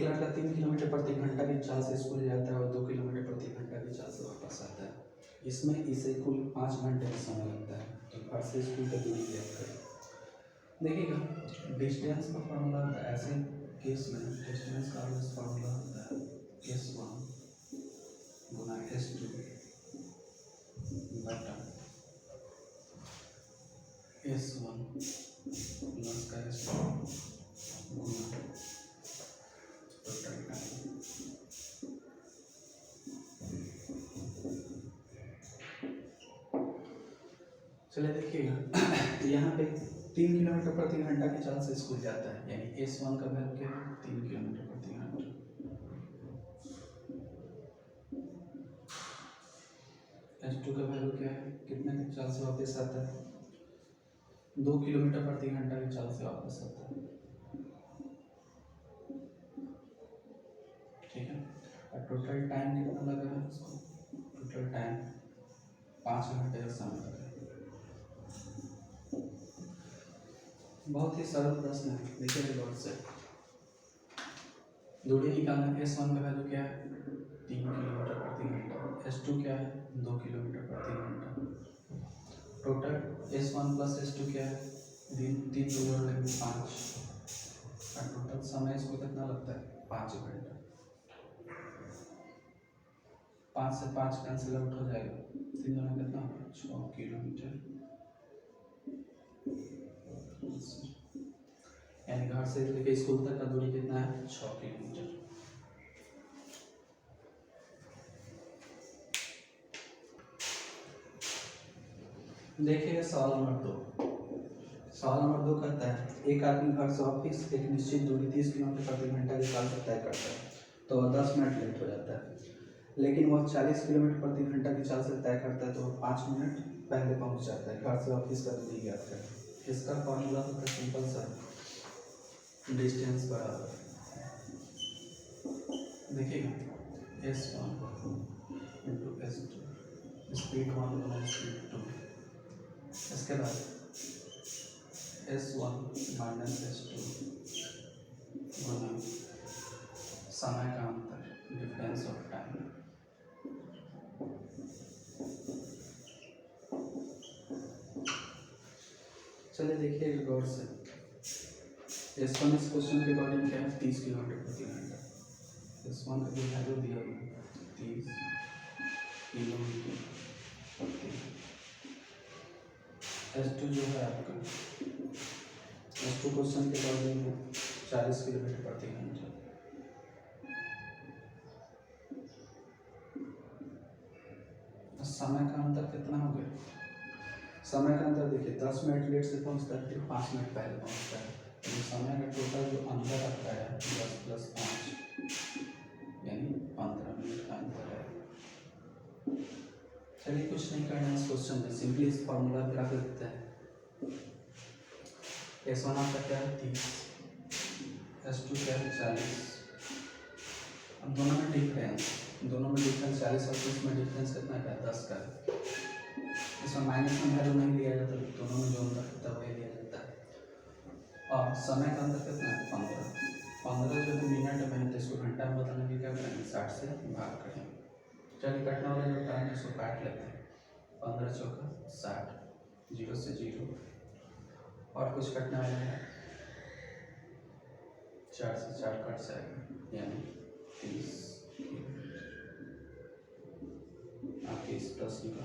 एक लड़का 3 किलोमीटर प्रति घंटा की चाल से स्कूल जाता है और 2 किलोमीटर प्रति घंटा की चाल से वापस आता है। इसमें इसे कुल 5 घंटे का समय लगता है। तो घर से स्कूल की दूरी ज्ञात करें। देखिएगा, डिस्टेंस का फॉर्मूला होता है, ऐसे केस में डिस्टेंस का फॉर्मूला होता है S1 गुना S2 बटा S1 प्लस का S2 गुना टोटल टाइम। चलिए देखिएगा, यहाँ पे 3 किलोमीटर प्रति घंटा की चाल से स्कूल जाता है, यानी S1 का वैल्यू क्या है 3 किलोमीटर प्रति घंटा। S2 का वैल्यू क्या है, कितने की चाल से वापस आता है 2 किलोमीटर प्रति घंटा की चाल से वापस आता है। ठीक है, और टोटल टाइम कितना लगा है उसको, टोटल टाइम 5 घंटे का समय लगा है। बहुत ही सरल प्रश्न है, देखिए गौर से। दूरी निकालना, S1 का वैल्यू क्या है 3 किलोमीटर प्रति घंटा, S2 क्या है 2 किलोमीटर प्रति घंटा। टोटल S1 प्लस S2 क्या है 3 2 5, और टोटल समय इसको कितना लगता है 5 घंटा। 5 से 5 कैंसिल आउट हो जाएगा, 3 में कितना होगा 6 किलोमीटर, यानी घर से लेकर स्कूल तक का दूरी कितना है 6 किलोमीटर। देखिए सवाल नंबर 2। सवाल नंबर 2 कहता है एक आदमी घर से ऑफिस एक निश्चित दूरी 30 किलोमीटर प्रति घंटा की चाल से तय करता है, तो वह 10 मिनट लेट हो जाता है। लेकिन वह 40 किलोमीटर प्रति घंटा की चाल से तय करता है, तो वह 5 मिनट पहले पहुंच जाता है। घर से ऑफिस का दूरी ज्ञात करें। इसका फॉर्मूला होता है सिंपल सा, डिस्टेंस बराबर, देखिएगा S1 इंटू S2, स्पीड 1 गुना स्पीड 2, इसके बाद S1 माइनस S2 गुना समय का अंतर, डिफरेंस ऑफ टाइम। चलिए देखिए गौर से, S1 इस क्वेश्चन के अकॉर्डिंग क्या है 30 किलोमीटर प्रति घंटा। S1 का जो वैल्यू दिया हुआ 30 किलोमीटर प्रति घंटा। S2 जो है आपका, S2 क्वेश्चन के अकॉर्डिंग है 40 किलोमीटर प्रति घंटा। समय का अंतर कितना हो गया, समय का अंतर देखिए 10 मिनट लेट से पहुंचता है, फिर 5 मिनट पहले पहुंचता है, तो समय का टोटल जो अंतर आता है 10 + 5 यानी 15 मिनट का अंतर है। चलिए कुछ नहीं करना है इस क्वेश्चन में, सिंपली इस फॉर्मूला पे रख देते हैं। S1 आपका क्या है 30, S2 क्या है 40। अब दोनों में डिफरेंस 40 और 30 में डिफरेंस कितना का 10 का है। इसमें माइनस में वैल्यू नहीं लिया जाता, दोनों में जो अंतर होता है वही लिया जाता है। और समय का अंतर कितना है 15 जो है मिनट में, तो इसको घंटा में बताने की क्या करेंगे 60 से भाग करेंगे। चलिए कटने वाला जो टाइम है इसको काट लेते हैं, 15 चौका 60, 0 से 0, और कुछ कटने वाला है 4 से 4 कट जाएगा, यानी 30। आपके इस प्रश्न का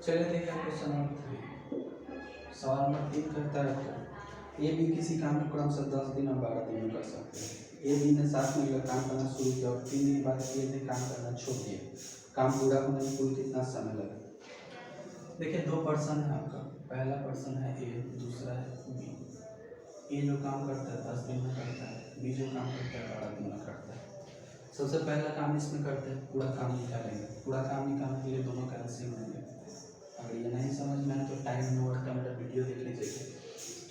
चलिए देखिए क्वेश्चन नंबर 3। सवाल नंबर 3 कहता है ए बी किसी काम को क्रम से 10 दिन और 12 दिन में कर सकते हैं। ए बी ने 7 महीने काम करना शुरू किया और 3 दिन बाद ए ने काम करना छोड़ दिया। काम पूरा होने में कुल कितना समय लगा। देखिए 2 पर्सन है आपका, पहला पर्सन है ए, दूसरा है बी। ए जो काम करता है 10 दिन में करता है, बी जो काम करता है 12 दिन में करता है। सबसे पहला काम इसमें करते हैं, पूरा काम निकालेंगे। पूरा काम निकालने के लिए दोनों का एलसीएम लेंगे। अगर ये नहीं समझ में आए तो टाइम नोट का मेरा वीडियो देख लीजिएगा।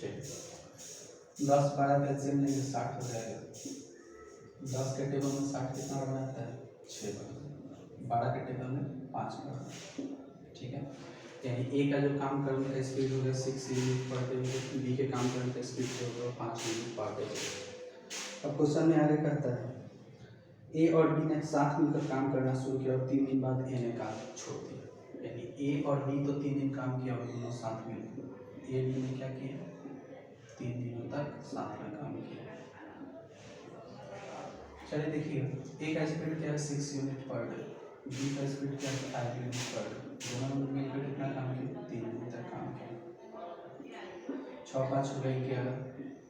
ठीक, 10 12 का एलसीएम लेंगे 60 हो जाएगा। 10 के टेबल में 60 कितना बार बनता है 6 बार, 12 के टेबल में 5 बार। ठीक है, यानी ए का जो काम करने का स्पीड होगा 6 यूनिट पर डे, बी के काम करने का स्पीड जो होगा 5 यूनिट पर डे। अब क्वेश्चन में आगे कहता है ए और बी ने साथ मिलकर काम करना शुरू किया और 3 दिन बाद ए ने काम छोड़ दिया। यानी ए और बी तो 3 दिन काम किया और दोनों साथ मिलकर। ए बी ने क्या किया, 3 दिनों तक साथ में काम किया। चलिए देखिए, ए का स्पीड क्या है 6 यूनिट पर डे, बी का स्पीड क्या है 5 यूनिट पर डे। दोनों लोग मिलकर कितना काम किया, 3 दिन तक काम किया। 6 5 हो गई 11,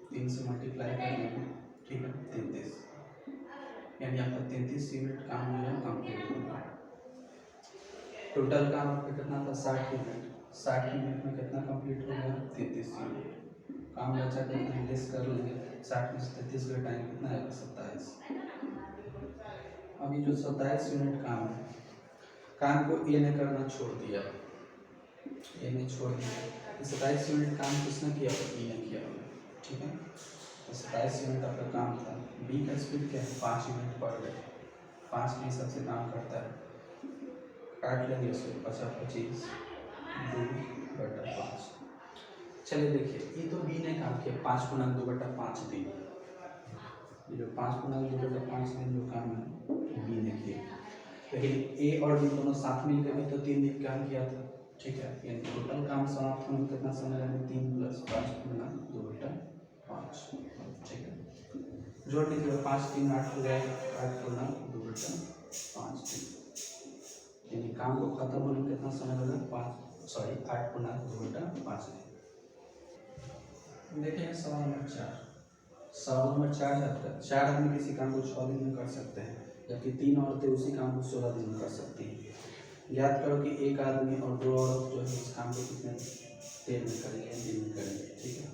3 से मल्टीप्लाई करने में, ठीक है 33, यानी आपका 33 यूनिट काम जो है कंप्लीट हो गया। टोटल काम आपका कितना था 60 यूनिट, 60 यूनिट में कितना कंप्लीट हो गया 33 यूनिट। काम बचा कितना लेस कर लेंगे, 60 में से 33 का टाइम कितना है 27। अभी जो 27 यूनिट काम है, काम को ए ने करना छोड़ दिया, ए ने छोड़ दिया। 27 यूनिट काम किसने किया, बी ने किया, ठीक है। 27 यूनिट आपका काम था। बी का स्पीड क्या है 5 यूनिट पर डे, 5 के हिसाब से काम करता है। काट लेंगे उसको, 25 2/5। चलिए देखिए, ये तो बी ने काम किया 5 गुना 2/5 दिन। ये जो 5 गुना 2/5 दिन जो काम है बी ने किया, लेकिन ए और बी दोनों साथ मिलकर भी तो 3 दिन काम किया था, ठीक है। यानी टोटल काम समाप्त होने में कितना समय लगे, 3 + 5 गुना 2/5, ठीक है। जोड़ लीजिए, 5 3 8 हो जाएगा, 8 गुना 2/5 दिन। यानी काम को खत्म होने में कितना समय लगा, 8 गुना 2/5 दिन। देखिए सवाल नंबर 4, सवाल नंबर 4 है आपका। 4 आदमी किसी काम को 6 दिन में कर सकते हैं, जबकि 3 औरतें उसी काम को 16 दिन में कर सकती हैं। ज्ञात करो कि एक आदमी और 2 औरत जो है इस काम को कितने देर में करेंगे, दिन में करेंगे, ठीक है।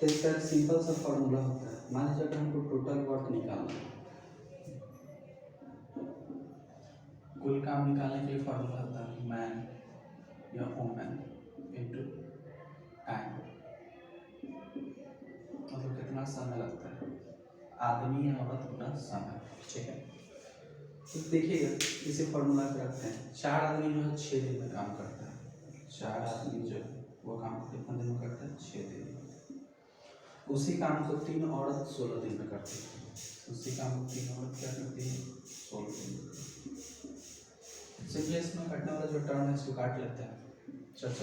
तो इसका एक सिंपल सा फॉर्मूला होता है। मान लीजिए अगर हमको टोटल वर्क निकालना है, कुल काम निकालने के लिए फॉर्मूला होता है मैन या वुमेन इनटू टाइम, मतलब कितना समय लगता है, आदमी या औरत गुना समय, ठीक है। तो देखिएगा, इसे फॉर्मूला पे रखते हैं। 4 आदमी जो है 6 दिन में काम करता है। 4 आदमी जो है वो काम कितना दिन में करता है, 6 दिन में। उसी काम को 3 औरत 16 दिन में करती है। उसी काम को 3 औरत क्या करती है, 16 दिन में। सिंपली इसमें कटने वाला जो टर्म है इसको काट लेते हैं। 4 ×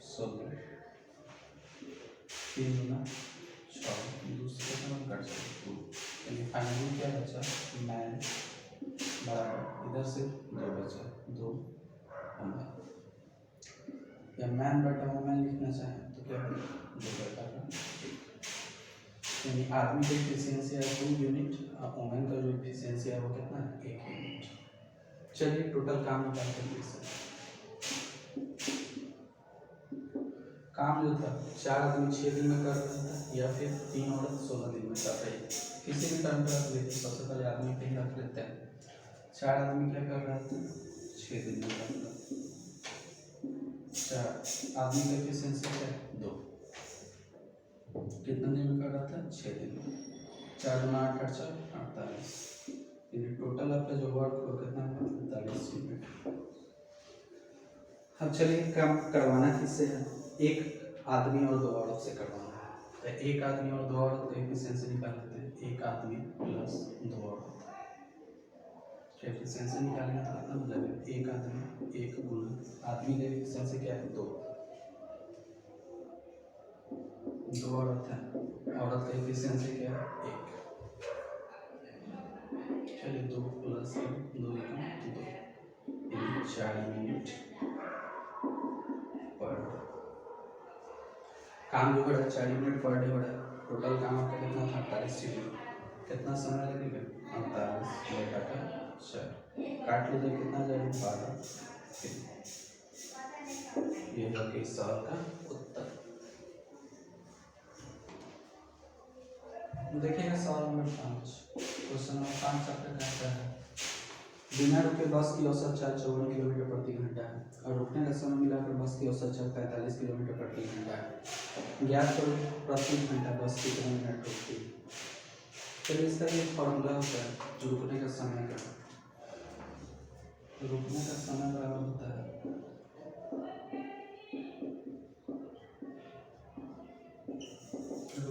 16, 3 गुना 6, दूसरे का कट सकते 2, यानी फाइनली क्या बचा, मैन बराबर इधर से 2 बचा, 2 वुमेन। या मैन बटा वुमेन लिखना चाहें तो क्या होगा, 2/1, यानी आदमी की एफिशिएंसी है 2 यूनिट और वुमेन का जो एफिशिएंसी है वो कितना है, 1 यूनिट। चलिए टोटल काम निकालते हैं। काम जो था 4 आदमी 6 दिन में कर रहा था, या फिर 3 औरत 16 दिन में कर रही है, किसी भी टर्म पर रख लेते। सबसे पहले आदमी पे ही रख लेते हैं। 4 आदमी क्या कर रहा था, 6 दिन में कर रहा था। 4 आदमी का एफिशिएंसी क्या है, 2, कितने दिन में कर रहा था, 6 दिन में। 4 गुना 8 8 48, यानी टोटल आपका जो वर्क हो कितना है, 45 यूनिट। अब चलिए काम करवाना किससे है, एक आदमी और 2 औरत से करवाना है। तो एक आदमी और 2 औरत का एफिशिएंसी निकाल लेते हैं। एक आदमी प्लस 2 औरत एफिशिएंसी निकालेंगे तो कितना हो जाएगा, एक आदमी 1 गुना आदमी का एफिशिएंसी क्या है, 2 औरत है, औरत का एफिशिएंसी क्या है, 1। चलिए 2 + 2 = 2, यानी 4 यूनिट पर डे। काम जो हो रहा है 4 यूनिट पर डे हो रहा है। टोटल काम आपका कितना था, 48 यूनिट। कितना समय लगेगा, 48/4, काट लीजिए कितना जाएगा, 12। ये है आपके सवाल का उत्तर। देखिएगा सवाल नंबर 5, क्वेश्चन नंबर 5 आपका कहता है बिना रुके बस की औसत चाल 54 किलोमीटर प्रति घंटा है और रुकने का समय मिलाकर बस की औसत चाल 45 किलोमीटर प्रति घंटा है। ज्ञात करो प्रति घंटा बस कितने मिनट रुकती है। चलिए इसका एक फॉर्मूला होता है रुकने का समय का। रुकने का समय बराबर होता है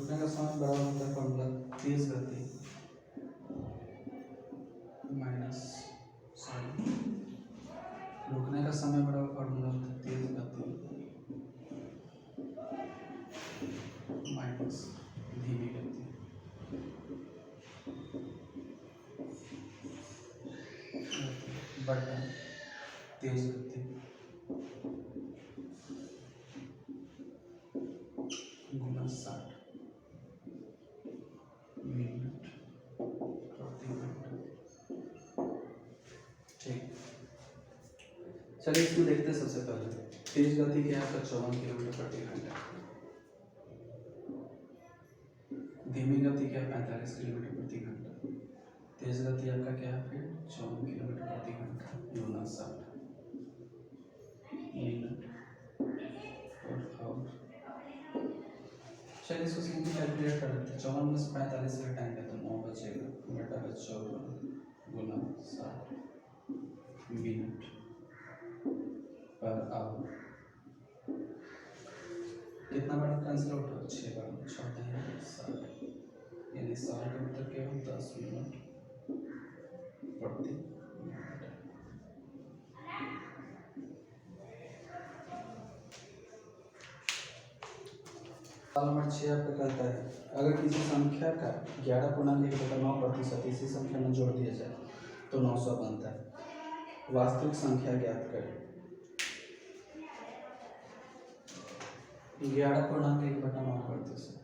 रुकने का समय बराबर होता है फॉर्मूला तेज गति माइनस सॉरी रुकने का समय बराबर फॉर्मूला होता है तेज गति माइनस धीमी गति बटा तेज गति गुना 60 मिनट प्रति घंटा। ठीक, चलिए इसमें देखते हैं। सबसे पहले तेज गति क्या है? 54 किलोमीटर प्रति घंटा। धीमी गति क्या है? 45 किलोमीटर प्रति घंटा। तेज गति आपका क्या है? फिर 54 किलोमीटर प्रति घंटा गुना 60 मिनट और आवर। चलिए इसको सिंपली कैलकुलेट कर लेते हैं। 54 में से 45 घटाएंगे तो 9 बचेगा बटा 54 गुना 60 मिनट पर आवर। कितना बार कैंसिल आउट हो? 6 बार। 14 यानी 60 का उत्तर क्या हो? 10 मिनट प्रति घंटा। सवाल नंबर 6 आपका कहता है अगर किसी संख्या का 11.1/9% इसी संख्या में जोड़ दिया जाए तो 900 बनता है। वास्तविक संख्या ज्ञात करें। 11.1/9%।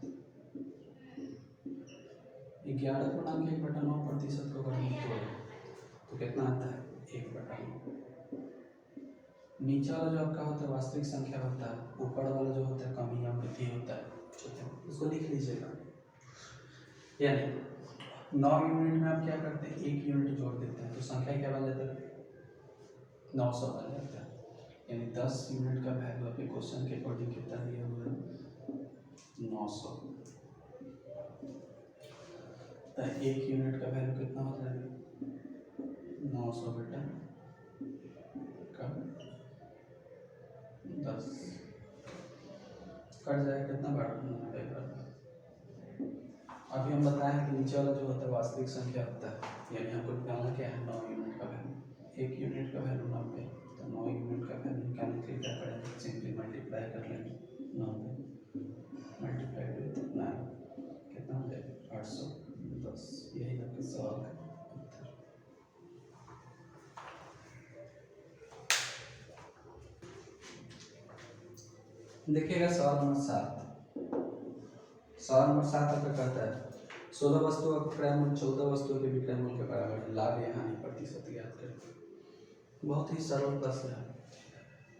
11.1/9% को अगर हम तोड़ें तो कितना आता है? 1/9। नीचे वाला जो आपका होता है वास्तविक संख्या होता है, ऊपर वाला जो होता है कमी या वृद्धि होता है। ठीक है, इसको लिख लीजिएगा। यानी 9 यूनिट में आप क्या करते हैं? 1 यूनिट जोड़ देते हैं तो संख्या क्या बन जाता है? 900 बन जाता है। यानी 10 यूनिट का वैल्यू आपके क्वेश्चन के अकॉर्डिंग कितना दिया हुआ है? 900। तो 1 यूनिट का वैल्यू कितना हो जाएगा? 900 बटा 10 कट जाएगा कितना? 12। अभी हम बताएं कि नीचे वाला जो होता है वास्तविक संख्या होता है, यानी हमको निकालना क्या है? 9 यूनिट का वैल्यू। 1 यूनिट का वैल्यू 90, तो 9 यूनिट का वैल्यू निकालने के लिए क्या करेंगे? सिंपली मल्टीप्लाई कर लेंगे। 90 मल्टीप्लाई विद 9 कितना हो जाएगा? 810। यही आपके सवाल का उत्तर। देखिएगा सवाल नंबर 7। सवाल नंबर 7 आपका कहता है 16 वस्तुओं का क्रय मूल्य 14 वस्तुओं के विक्रय मूल्य के बराबर है। लाभ या हानि प्रतिशत ज्ञात करें। बहुत ही सरल प्रश्न है।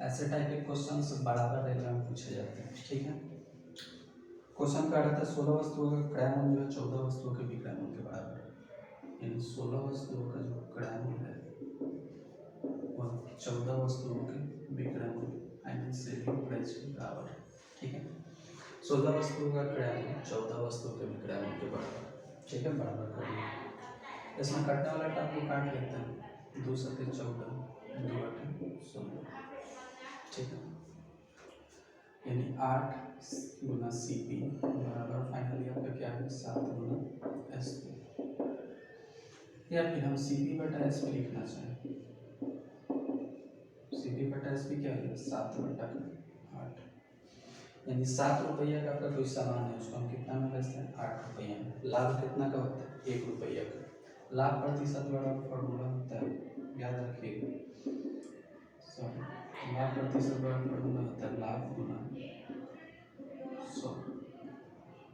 ऐसे टाइप के क्वेश्चन बराबर रेंज में पूछे जाते हैं। ठीक है, क्वेश्चन क्या रहता है? 16 वस्तुओं का क्रय मूल्य जो है 14 वस्तुओं के विक्रय मूल्य के बराबर है। यानी 16 वस्तुओं का जो क्रय मूल्य है वह 14 वस्तुओं के विक्रय मूल्य यानी सेलिंग प्राइस के बराबर है। ठीक है, 16 वस्तुओं का क्रय मूल्य 14 वस्तुओं के विक्रय मूल्य के बराबर। ठीक है, बराबर करिए। इसमें कटने वाला टर्म को काट लेते हैं। 2 सत्ते 14, 2 आठे 16। ठीक है, यानी 8 गुना CP बराबर फाइनली आपका क्या है? 7 गुना SP। या फिर हम CP बटा SP लिखना चाहें। CP बटा SP क्या है? 7 बटा 8। यानी 7 रुपया का आपका कोई सामान है, उसको हम कितना में बेचते हैं? 8 रुपया में। लाभ कितना का होता है? 1 रुपया का। लाभ प्रतिशत वाला फॉर्मूला होता है, याद रखिएगा। सॉरी, लाभ प्रतिशत वाला फॉर्मूला होता है लाभ गुना 100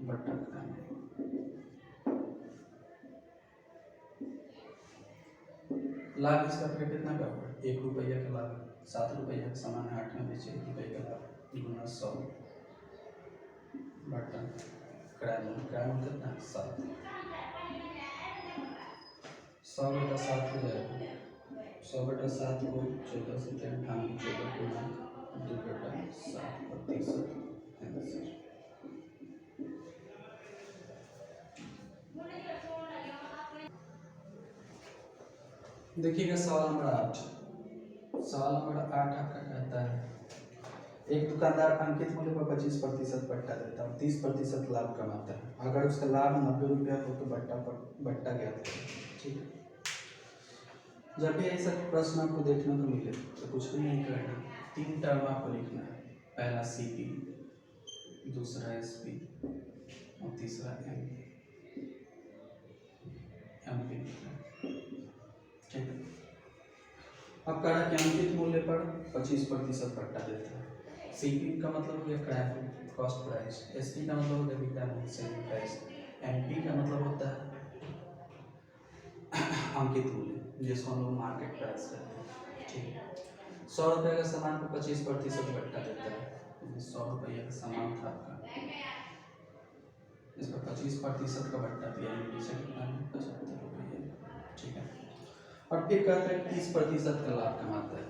बटा लाभ। इसका फिर कितना का होगा? 1 रुपया का लाभ। 7 रुपया का सामान है, 8 में बेचे 1 रुपये का लाभ गुना 100 बटा क्रय कितना? 7। 100 बटा 7 हो जाएगा। 100 बटा 7 को 14 से 98, 14 गुना 2 बटा 7 प्रतिशत आंसर। देखिएगा सवाल नंबर 8। सवाल नंबर 8 आपका कहता है एक दुकानदार अंकित मूल्य पर 25% बट्टा देता है और 30% लाभ कमाता है। अगर उसका लाभ 90 रुपया हो तो बट्टा ज्ञात करें। ठीक है, जब भी ऐसा प्रश्न आपको देखने को मिले तो कुछ भी नहीं करना, 3 टर्म आपको लिखना है। पहला CP, दूसरा SP और तीसरा MP। ठीक है, अब कह रहा है कि अंकित मूल्य पर 25% बट्टा देता है। CP का मतलब हो गया क्रैम कॉस्ट प्राइस, SP का मतलब हो गया विक्रय सेलिंग प्राइस, MP का मतलब होता है अंकित मूल्य जिसको हम लोग मार्केट प्राइस कहते हैं। ठीक है, 100 रुपये का सामान को 25% बट्टा देता है। 100 रुपये का सामान था आपका, इस पर 25% का बट्टा दिया, नीचे कितना है 75 रुपये। ठीक है, और फिर कहते हैं 30% का लाभ कमाता है।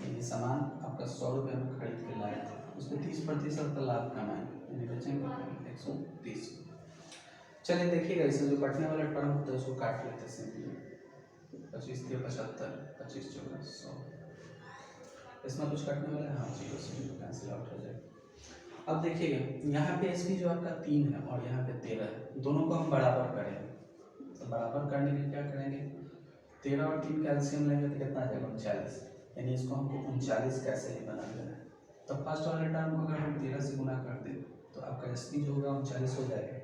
ये सामान आपका 100 रुपये में खरीद के लाए थे, उस पर 30% का लाभ कमाए, यानी बचेंगे 130। चलिए देखिएगा, इसमें जो कटने वाला टर्म होता है उसको काट लेते हैं सिंपली। 25 के 75, 25 चौका 100। इसमें कुछ कटने वाला है, हाँ 0 से 0 कैंसिल आउट हो जाएगा। अब देखिएगा यहाँ पे SP जो आपका 3 है और यहाँ पे 13 है, दोनों को हम बराबर करेंगे। तो बराबर करने के लिए क्या करेंगे, 13 और 3 कैल्शियम लेंगे तो कितना आ जाएगा 39, यानी इसको हमको 39 कैसे ही बना लेना है। तो फर्स्ट वाले टर्म को अगर हम 13 से गुना कर दें तो आपका SP जो होगा 39 हो जाएगा,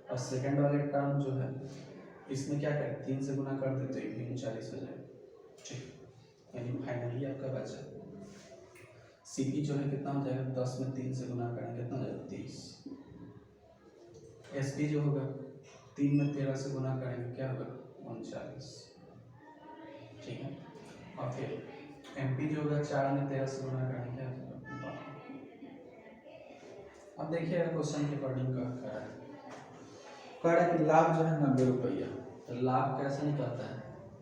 और सेकंड वाले टर्म जो है इसमें क्या करें 3 से गुना कर देते तो ये भी 39 हो जाएगा। ठीक, यानी फाइनली आपका बचा CP जो है कितना हो जाएगा, 10 में 3 से गुना करेंगे कितना हो जाएगा 30। SP जो होगा 3 में 13 से गुना करेंगे क्या होगा 39। ठीक है, और फिर MP जो होगा 4 में 13 से गुना करेंगे क्या होगा 12। अब देखिए क्वेश्चन के अकॉर्डिंग कह रहा है कि लाभ जो है 90 रुपया, तो लाभ कैसे निकलता है,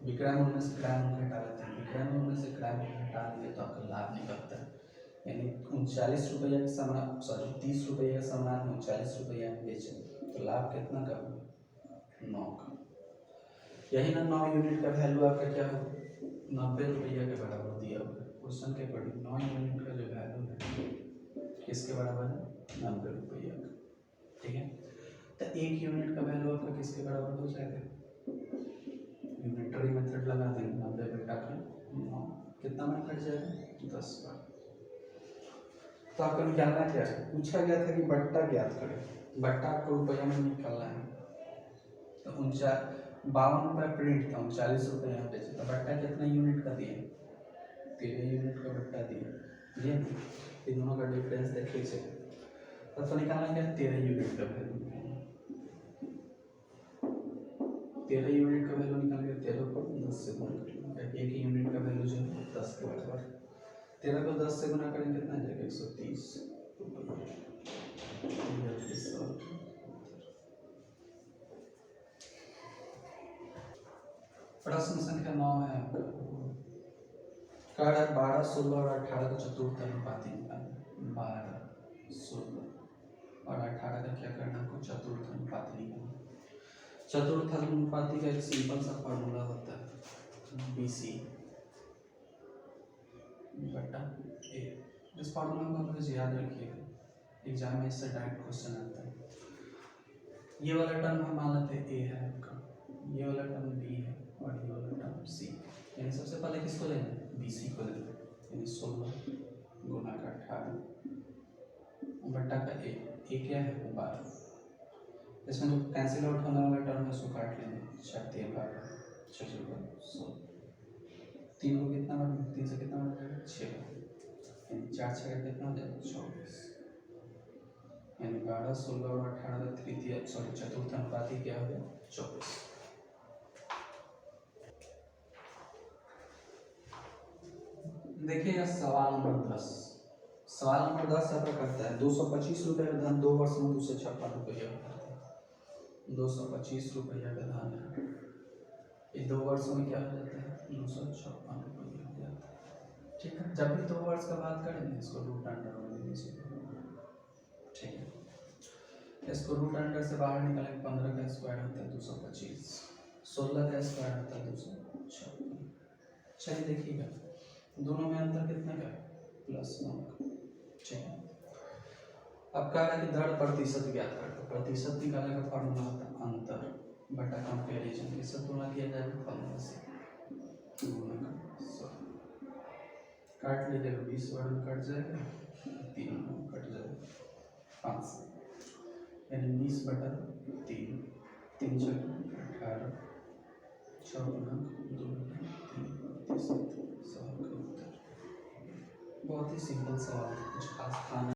विक्रय मूल्य से क्रय मूल्य घटा लेते हैं, विक्रय मूल्य से क्रय मूल्य घटा लेंगे तो आपका लाभ निकलता है। यानी 39 रुपया का सामान, सॉरी 30 रुपये का सामान 39 रुपया में बेचे तो लाभ कितना का 9 का। यही ना 9 यूनिट का वैल्यू आपका क्या हो 90 रुपया के बराबर दिया हुआ क्वेश्चन के अकॉर्डिंग। 9 यूनिट का जो वैल्यू है किसके बराबर है 90 रुपया का। ठीक है, तो 1 यूनिट का वैल्यू आपका किसके बराबर हो जाएगा, यूनिटरी मेथड लगा देंगे, 90 बेटा का 9 कितना में कट जाएगा 10 बार। तो आपको निकालना क्या है, पूछा गया था कि बट्टा ज्ञात करें, बट्टा आपको रुपया में निकालना है। तो 52 रुपये प्रिंट था, 39 रुपये यहाँ बेचे, तो बट्टा कितना यूनिट का दिए 13 यूनिट का बट्टा दिए। ये दोनों का डिफरेंस देख लीजिए। तो निकालना क्या 13 यूनिट का वैल्यू, 13 यूनिट का वैल्यू निकाल के 13 को 10 से गुणा करेंगे, 1 यूनिट का वैल्यू जो है 10 के बराबर। 13 को 10 से गुना करेंगे कितना जाएगा 130 रुपये। प्रश्न संख्या 9 है आपका, कह रहा है 12, 16 और 18 का चतुर्थ अनुपाती निकालना। 12, 16 और 18 का क्या करना आपको चतुर्थ अनुपाती निकालना। चतुर्थ अनुपाती का एक सिंपल सा फॉर्मूला होता है BC बटा A। इस फॉर्मूला को आप लोग याद रखिएगा, एग्जाम में इससे डायरेक्ट क्वेश्चन आता है। ये वाला टर्म हम मान लेते हैं A है आपका, ये वाला टर्म B है और ये वाला टर्म C। यानी सबसे पहले किसको लेना है BC को लेना है, यानी 16 गुना का 18 बटा का A क्या है 12। इसमें जो कैंसिल आउट होने वाला टर्म है उसको काट लेंगे, 4 3 12 6 16 3 को कितना बार 3 से कितना बार 6 यानी 4 6 का कितना हो जाएगा 24। यानी 12, 16 और 18 का तृतीय सॉरी चतुर्थ अनुपाती क्या हो गया 24। देखिएगा सवाल नंबर 10। सवाल नंबर 10 आपका कहता है 225 रुपये का धन 2 वर्ष में 256 रुपया होता है। 225 रुपया का धन है, ये 2 वर्षों में क्या हो जाता है 256 रुपया हो जाता है। ठीक है, जब भी 2 वर्ष का बात करेंगे इसको रूट अंडर में ले लीजिए। ठीक है, इसको रूट अंडर से बाहर निकालेंगे, 15 का स्क्वायर होता है 225, 16 का स्क्वायर होता है 256। चलिए देखिएगा दोनों में अंतर कितना का +9 का। ठीक है। अब कहा है कि दर प्रतिशत ज्ञात कर, तो प्रतिशत निकालने का फॉर्मूला होता है अंतर बटा कंपेरिजन, इससे तुलना किया जाएगा फॉर्मूला से गुणा कर 100, काट लीजिएगा 20 बार में कट जाएगा, 3 में कट जाएगा 5, यानी 20 बटा 3, 3 चौक 18, 6 गुना 2 3 100 का उत्तर। बहुत ही सिंपल सवाल है, कुछ खास था नहीं।